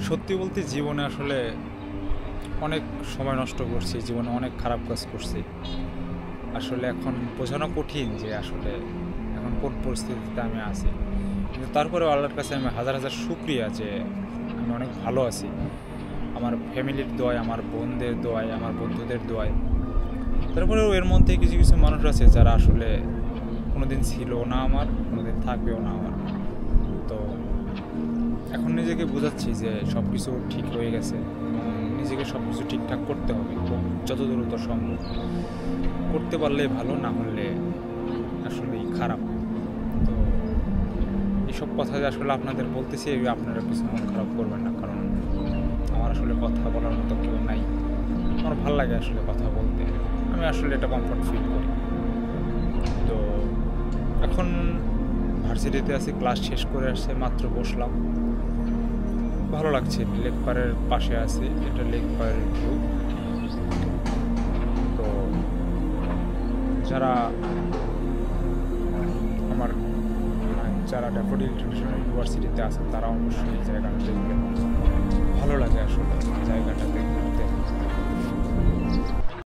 সত্যি বলতে জীবনে আসলে অনেক সময় নষ্ট করছি, জীবনে অনেক খারাপ কাজ করছি। আসলে এখন বোঝানো কঠিন যে আসলে এখন কোন পরিস্থিতিতে আমি আছি। কিন্তু তারপরেও আল্লাহর কাছে আমি হাজার হাজার শুকরিয়া যে আমি অনেক ভালো আছি। আমার ফ্যামিলির দোয়ায়, আমার বোনদের দোয়ায়, আমার বন্ধুদের দোয়ায়। তারপরেও এর মধ্যে কিছু কিছু মানুষ আছে যারা আসলে কোনোদিন ছিল না আমার, কোনোদিন থাকবেও না আমার। তো এখন নিজেকে বোঝাচ্ছি যে সব কিছু ঠিক হয়ে গেছে এবং নিজেকে সব কিছু ঠিকঠাক করতে হবে যত দ্রুত সম্ভব। করতে পারলে ভালো, না হলে আসলেই খারাপ। তো এইসব কথা যে আসলে আপনাদের বলতেছি, আপনারা কিছু মন খারাপ করবেন না, কারণ আমার আসলে কথা বলার মতো কেউ নাই। আমার ভালো লাগে আসলে কথা বলতে, আমি আসলে এটা কমফর্ট ফিল করি। তো এখন ভার্সিটিতে আছি, ক্লাস শেষ করে আসছে, মাত্র বসলাম, ভালো লাগছে। লেক পাড়ের পাশে আছি, এটা লেক পাড়ের ভিউ। তো যারা আমার যারা ড্যাফোডিল ইন্টারন্যাশনাল ইউনিভার্সিটিতে আছেন তারা অবশ্যই এই জায়গাটাতে